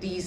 30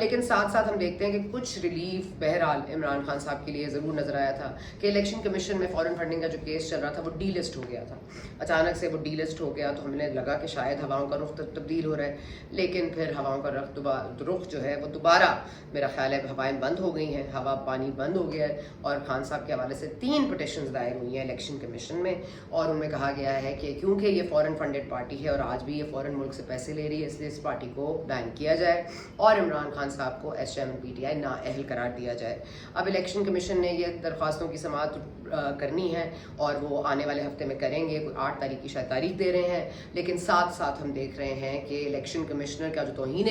لیکن ساتھ ساتھ ہم دیکھتے ہیں کہ کچھ ریلیف بہرحال عمران خان صاحب کے لیے ضرور نظر آیا تھا کہ الیکشن کمیشن میں فارن فنڈنگ کا جو کیس چل رہا تھا وہ ڈی لسٹ ہو گیا تھا. اچانک سے وہ ڈی لسٹ ہو گیا تو ہمیں لگا کہ شاید ہواؤں کا رخ تبدیل ہو رہا ہے، لیکن پھر ہواؤں کا رخ جو ہے وہ دوبارہ میرا خیال ہے ہوائیں بند ہو گئی ہیں، ہوا پانی بند ہو گیا ہے. اور خان صاحب کے حوالے سے 3 پٹیشنز دائر ہوئی ہیں الیکشن کمیشن میں، اور ان میں کہا گیا ہے کہ کیونکہ یہ فورن فنڈڈ پارٹی ہے اور آج بھی یہ فورن ملک سے پیسے لے رہی ہے، اس لیے اس پارٹی کو بین کیا جائے اور عمران خان صاحب کو S M P T I نااہل قرار دیا جائے. اب الیکشن کمیشن نے یہ درخواستوں کی سماعت کرنی ہے اور وہ آنے والے ہفتے میں کریں گے. 8 تاریخ کی شاید تاریخ دے رہے ہیں، لیکن ساتھ ساتھ ہم دیکھ رہے ہیں کہ الیکشن کمشنر کا جو توہین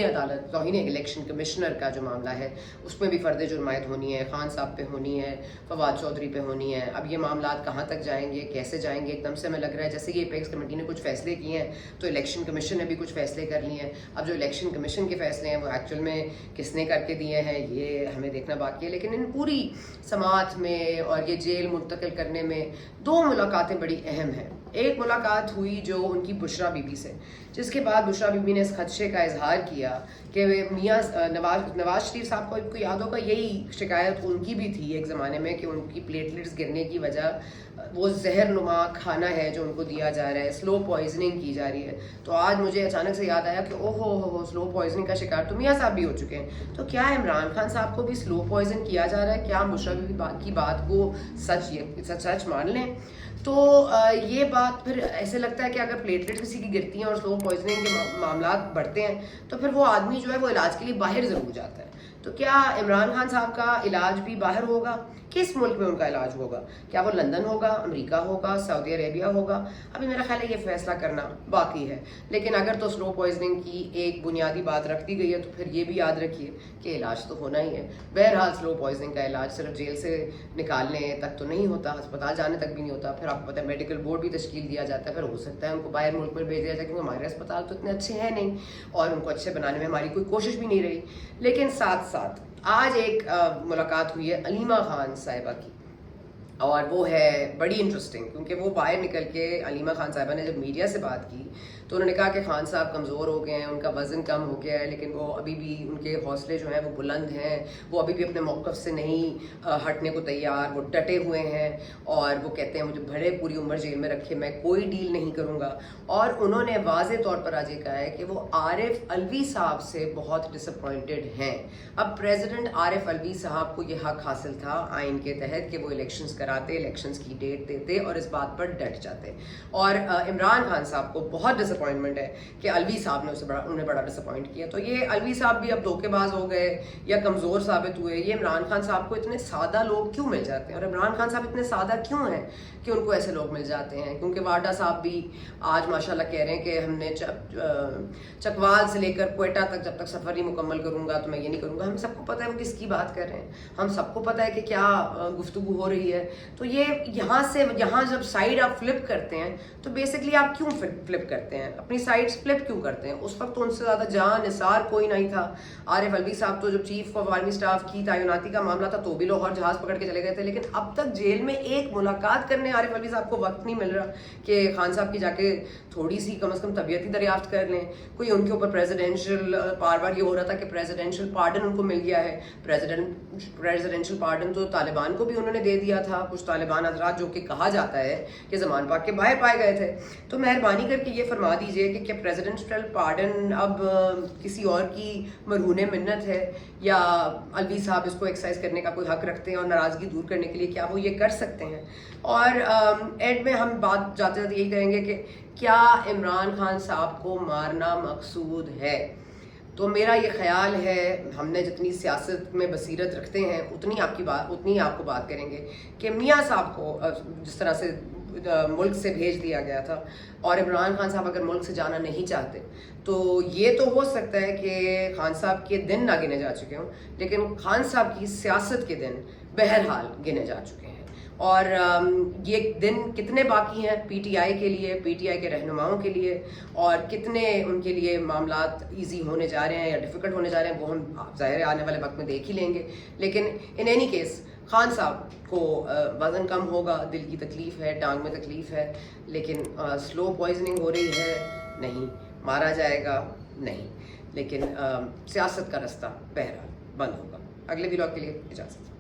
الیکشن کمشنر کا جو معاملہ ہے اس میں بھی فرد جرمائد ہونی ہے، خان صاحب پہ ہونی ہے، فواد چودھری پہ ہونی ہے. اب یہ معاملات کہاں تک جائیں گے، کیسے جائیں گے؟ ایک دم سے ہمیں لگ رہا ہے جیسے کہ ایپیکس کمیٹی نے کچھ فیصلے کیے ہیں تو الیکشن کمیشن نے بھی کچھ فیصلے کر لیے ہیں. اب جو الیکشن کمیشن کے فیصلے ہیں وہ ایکچوئل میں کس نے کر کے دیے ہیں یہ ہمیں دیکھنا باقی ہے. لیکن ان پوری سماعت میں اور یہ جیل منتقل کرنے میں 2 ملاقاتیں بڑی اہم ہیں. ایک ملاقات ہوئی جو ان کی بشرا بی بی سے، جس کے بعد بشرا بی بی نے اس خدشے کا اظہار کیا کہ میاں نواز شریف صاحب کو یاد ہوگا یہی شکایت ان کی بھی تھی ایک زمانے میں کہ ان کی پلیٹلیٹس گرنے کی وجہ وہ زہر نما کھانا ہے جو ان کو دیا جا رہا ہے، سلو پوائزننگ کی جا رہی ہے. تو آج مجھے اچانک سے یاد آیا کہ ہو سلو پوائزننگ کا شکار تو میاں صاحب بھی ہو چکے ہیں. تو کیا عمران خان صاحب کو بھی سلو پوائزن کیا جا رہا ہے؟ کیا بشرا بی بی کی بات کو سچ مان لیں؟ تو یہ بات پھر ایسے لگتا ہے کہ اگر پلیٹلیٹ کسی کی گرتی ہیں اور سلو پوائزننگ کے معاملات بڑھتے ہیں تو پھر وہ آدمی جو ہے وہ علاج کے لیے باہر ضرور جاتا ہے. تو کیا عمران خان صاحب کا علاج بھی باہر ہوگا؟ کس ملک میں ان کا علاج ہوگا؟ کیا وہ لندن ہوگا، امریکہ ہوگا، سعودی عربیہ ہوگا؟ ابھی میرا خیال ہے یہ فیصلہ کرنا باقی ہے. لیکن اگر تو سلو پوائزننگ کی ایک بنیادی بات رکھ دی گئی ہے تو پھر یہ بھی یاد رکھیے کہ علاج تو ہونا ہی ہے. بہرحال سلو پوائزننگ کا علاج صرف جیل سے نکالنے تک تو نہیں ہوتا، ہسپتال جانے تک بھی نہیں ہوتا. پھر آپ کو پتہ ہے میڈیکل بورڈ بھی تشکیل دیا جاتا ہے، پھر ہو سکتا ہے ان کو باہر ملک میں بھیج دیا جائے کیونکہ ہمارے اسپتال تو اتنے اچھے ہیں نہیں اور ان کو اچھے بنانے میں ہماری کوئی کوشش بھی نہیں رہی. لیکن ساتھ ساتھ آج ایک ملاقات ہوئی ہے علیمہ خان صاحبہ کی، اور وہ ہے بڑی انٹرسٹنگ کیونکہ وہ باہر نکل کے علیمہ خان صاحبہ نے جب میڈیا سے بات کی تو انہوں نے کہا کہ خان صاحب کمزور ہو گئے ہیں، ان کا وزن کم ہو گیا ہے، لیکن وہ ابھی بھی ان کے حوصلے جو ہیں وہ بلند ہیں، وہ ابھی بھی اپنے موقف سے نہیں ہٹنے کو تیار، وہ ڈٹے ہوئے ہیں اور وہ کہتے ہیں مجھے بڑے پوری عمر جیل میں رکھے میں کوئی ڈیل نہیں کروں گا. اور انہوں نے واضح طور پر آج یہ کہا ہے کہ وہ عارف علوی صاحب سے بہت ڈس اپوائنٹڈ ہیں. اب پریزیڈنٹ عارف علوی صاحب کو یہ حق حاصل تھا آئین کے تحت کہ وہ الیکشنز کراتے، الیکشنز کی ڈیٹ دیتے اور اس بات پر ڈٹ جاتے. اور عمران خان صاحب کو بہت ڈس اپوائنٹمنٹ ہے کہ علوی صاحب نے انہیں بڑا ڈس اپوائنٹ کیا. تو یہ علوی صاحب بھی اب دھوکے باز ہو گئے یا کمزور ثابت ہوئے. یہ عمران خان صاحب کو اتنے سادہ لوگ کیوں مل جاتے ہیں اور عمران خان صاحب اتنے سادہ کیوں ہیں کہ ان کو ایسے لوگ مل جاتے ہیں؟ کیونکہ واڈا صاحب بھی آج ماشاءاللہ کہہ رہے ہیں کہ ہم نے چکوال سے لے کر کوئٹہ تک جب تک سفر نہیں مکمل کروں گا تو میں یہ نہیں کروں گا. ہم سب کو پتہ ہے وہ کس کی بات کر رہے ہیں، ہم سب کو پتہ ہے کہ کیا گفتگو ہو رہی ہے. تو یہ یہاں جب سائڈ آپ فلپ کرتے ہیں تو بیسکلی آپ کیوں فلپ کرتے ہیں، اپنی سائڈس فلپ کیوں کرتے ہیں؟ اس وقت تو ان سے زیادہ جان نثار کوئی نہیں تھا. عارف علوی صاحب تو جب چیف آف آرمی اسٹاف کی تعیناتی کا معاملہ تھا تو بھی لاہور جہاز پکڑ کے چلے گئے تھے. لیکن اب تک جیل میں ایک ملاقات کرنے عارف علوی صاحب کو وقت نہیں مل رہا کہ خان صاحب کی جا کے تھوڑی سی کم از کم طبیعتی دریافت کر لیں. کوئی ان کے اوپر پریزیڈینشیل بار یہ ہو رہا تھا کہ پریزیڈینشیل پارڈن ان کو مل گیا ہے. پریزیڈینشیل پارڈن تو طالبان کو بھی انہوں نے دے دیا تھا، کچھ طالبان حضرات جو کہ کہا جاتا ہے کہ زمان پاک کے باہر پائے گئے تھے. تو مہربانی کر کے یہ فرما دیجئے کہ کیا پریزیڈینشیل پارڈن اب کسی اور کی مرہون منت ہے یا علوی صاحب اس کو ایکسرسائز کرنے کا کوئی حق رکھتے ہیں اور ناراضگی دور کرنے کے لیے کیا وہ یہ کر سکتے ہیں؟ اور اینڈ میں ہم بات جاتے جاتے یہی کریں گے کہ کیا عمران خان صاحب کو مارنا مقصود ہے؟ تو میرا یہ خیال ہے، ہم نے جتنی سیاست میں بصیرت رکھتے ہیں اتنی آپ کو بات کریں گے کہ میاں صاحب کو جس طرح سے ملک سے بھیج دیا گیا تھا اور عمران خان صاحب اگر ملک سے جانا نہیں چاہتے تو یہ تو ہو سکتا ہے کہ خان صاحب کے دن نہ گنے جا چکے ہوں، لیکن خان صاحب کی سیاست کے دن بہرحال گنے جا چکے ہیں. اور یہ دن کتنے باقی ہیں پی ٹی آئی کے لیے، پی ٹی آئی کے رہنماؤں کے لیے، اور کتنے ان کے لیے معاملات ایزی ہونے جا رہے ہیں یا ڈیفیکلٹ ہونے جا رہے ہیں وہ ہم ظاہر آنے والے وقت میں دیکھ ہی لیں گے. لیکن ان اینی کیس خان صاحب کو وزن کم ہوگا، دل کی تکلیف ہے، ٹانگ میں تکلیف ہے، لیکن سلو پوائزننگ ہو رہی ہے نہیں، مارا جائے گا نہیں. لیکن سیاست کا رستہ بہرحال بند ہوگا. اگلے ولاگ کے لیے اجازت.